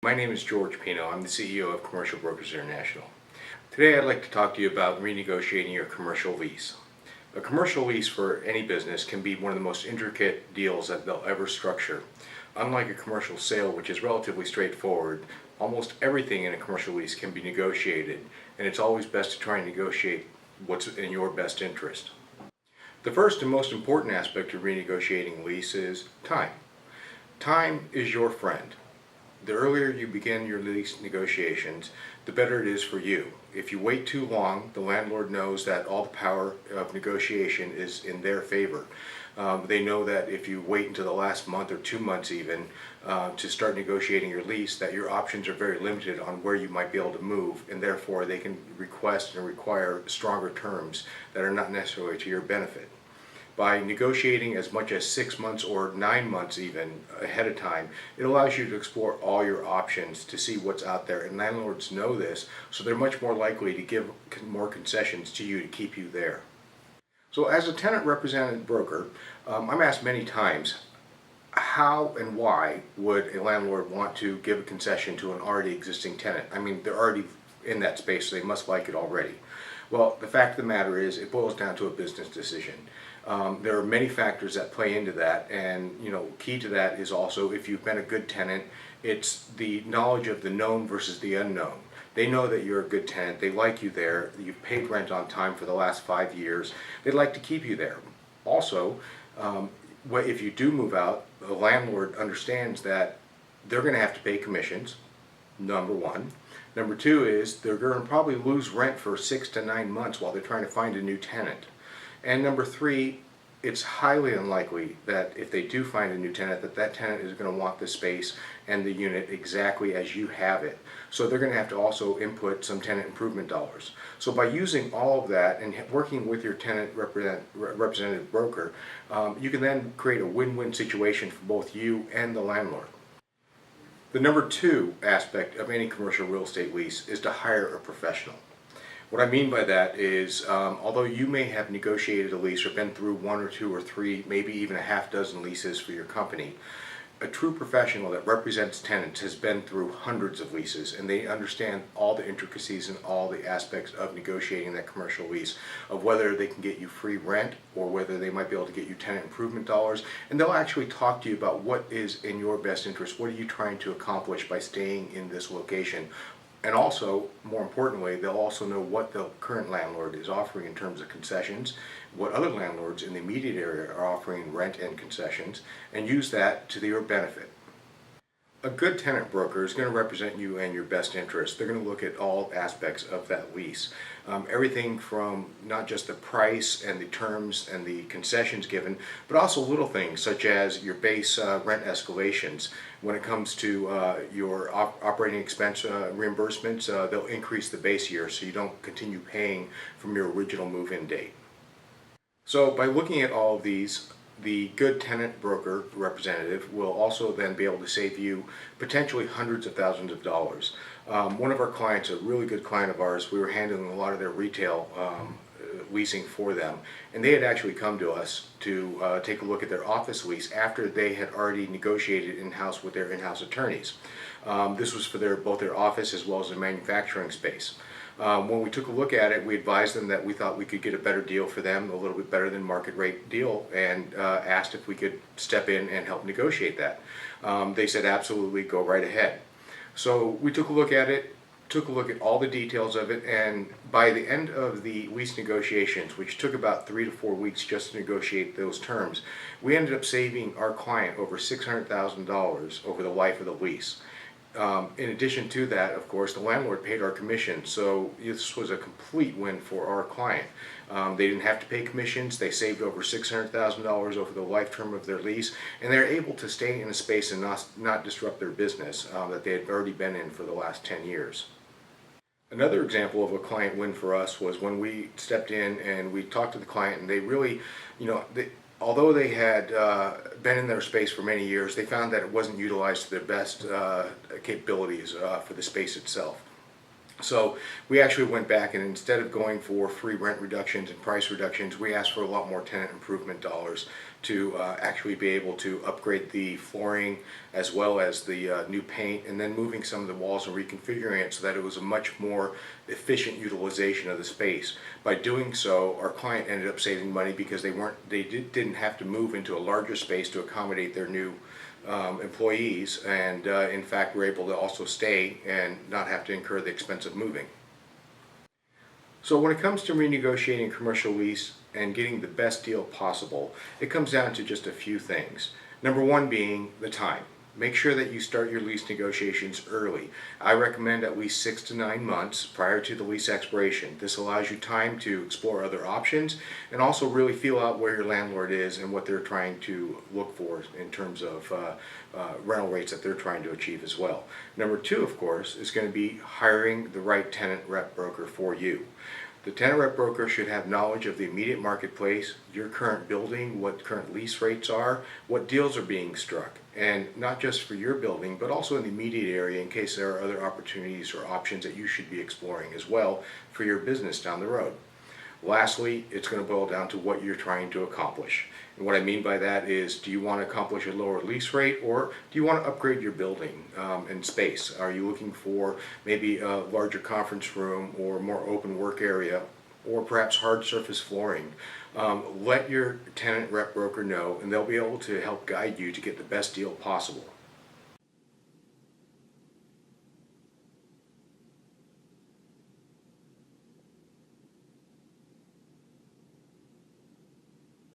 My name is George Pino. I'm the CEO of Commercial Brokers International. Today I'd like to talk to you about renegotiating your commercial lease. A commercial lease for any business can be one of the most intricate deals that they'll ever structure. Unlike a commercial sale, which is relatively straightforward, almost everything in a commercial lease can be negotiated, and it's always best to try and negotiate what's in your best interest. The first and most important aspect of renegotiating a lease is time. Time is your friend. The earlier you begin your lease negotiations, the better it is for you. If you wait too long, the landlord knows that all the power of negotiation is in their favor. They know that if you wait until the last month or 2 months even to start negotiating your lease, that your options are very limited on where you might be able to move, and therefore they can request and require stronger terms that are not necessarily to your benefit. By negotiating as much as 6 months or 9 months even ahead of time, it allows you to explore all your options to see what's out there, and landlords know this, so they're much more likely to give more concessions to you to keep you there. So as a tenant representative broker, I'm asked many times, how and why would a landlord want to give a concession to an already existing tenant? I mean, they're already in that space, so they must like it already. Well, the fact of the matter is, it boils down to a business decision. There are many factors that play into that, and key to that is also, if you've been a good tenant, it's the knowledge of the known versus the unknown. They know that you're a good tenant, they like you there, you've paid rent on time for the last 5 years, they'd like to keep you there. Also, if you do move out, the landlord understands that they're going to have to pay commissions, number one. Number two is they're going to probably lose rent for 6 to 9 months while they're trying to find a new tenant. And number three, it's highly unlikely that if they do find a new tenant, that tenant is going to want the space and the unit exactly as you have it. So they're going to have to also input some tenant improvement dollars. So by using all of that and working with your tenant representative broker, you can then create a win-win situation for both you and the landlord. The number two aspect of any commercial real estate lease is to hire a professional. What I mean by that is, although you may have negotiated a lease or been through 1 or 2 or 3, maybe even a half dozen leases for your company, a true professional that represents tenants has been through hundreds of leases, and they understand all the intricacies and all the aspects of negotiating that commercial lease, of whether they can get you free rent or whether they might be able to get you tenant improvement dollars, and they'll actually talk to you about what is in your best interest. What are you trying to accomplish by staying in this location? And also, more importantly, they'll also know what the current landlord is offering in terms of concessions, what other landlords in the immediate area are offering rent and concessions, and use that to their benefit. A good tenant broker is going to represent you and your best interest. They're going to look at all aspects of that lease. Everything from not just the price and the terms and the concessions given, but also little things such as your base rent escalations. When it comes to your operating expense reimbursements, they'll increase the base year so you don't continue paying from your original move-in date. So by looking at all of these, the good tenant broker representative will also then be able to save you potentially hundreds of thousands of dollars. One of our clients, a really good client of ours, we were handling a lot of their retail leasing for them, and they had actually come to us to take a look at their office lease after they had already negotiated in-house with their in-house attorneys. This was for both their office as well as their manufacturing space. When we took a look at it, we advised them that we thought we could get a better deal for them, a little bit better than market rate deal, and asked if we could step in and help negotiate that. They said absolutely, go right ahead. So we took a look at it, took a look at all the details of it, and by the end of the lease negotiations, which took about 3 to 4 weeks just to negotiate those terms, we ended up saving our client over $600,000 over the life of the lease. In addition to that, of course, the landlord paid our commission, so this was a complete win for our client. They didn't have to pay commissions, they saved over $600,000 over the life term of their lease, and they're able to stay in a space and not disrupt their business that they had already been in for the last 10 years. Another example of a client win for us was when we stepped in and we talked to the client, and they really, although they had been in their space for many years, they found that it wasn't utilized to their best capabilities for the space itself. So we actually went back, and instead of going for free rent reductions and price reductions, we asked for a lot more tenant improvement dollars to actually be able to upgrade the flooring as well as the new paint, and then moving some of the walls and reconfiguring it so that it was a much more efficient utilization of the space. By doing so, our client ended up saving money because didn't have to move into a larger space to accommodate their new employees, and in fact were able to also stay and not have to incur the expense of moving. So when it comes to renegotiating a commercial lease and getting the best deal possible, it comes down to just a few things. Number one being the time. Make sure that you start your lease negotiations early. I recommend at least 6 to 9 months prior to the lease expiration. This allows you time to explore other options and also really feel out where your landlord is and what they're trying to look for in terms of rental rates that they're trying to achieve as well. Number two, of course, is going to be hiring the right tenant rep broker for you. The tenant rep broker should have knowledge of the immediate marketplace, your current building, what current lease rates are, what deals are being struck, and not just for your building, but also in the immediate area in case there are other opportunities or options that you should be exploring as well for your business down the road. Lastly, it's going to boil down to what you're trying to accomplish. And what I mean by that is, do you want to accomplish a lower lease rate, or do you want to upgrade your building and space? Are you looking for maybe a larger conference room or more open work area, or perhaps hard surface flooring? Let your tenant rep broker know, and they'll be able to help guide you to get the best deal possible.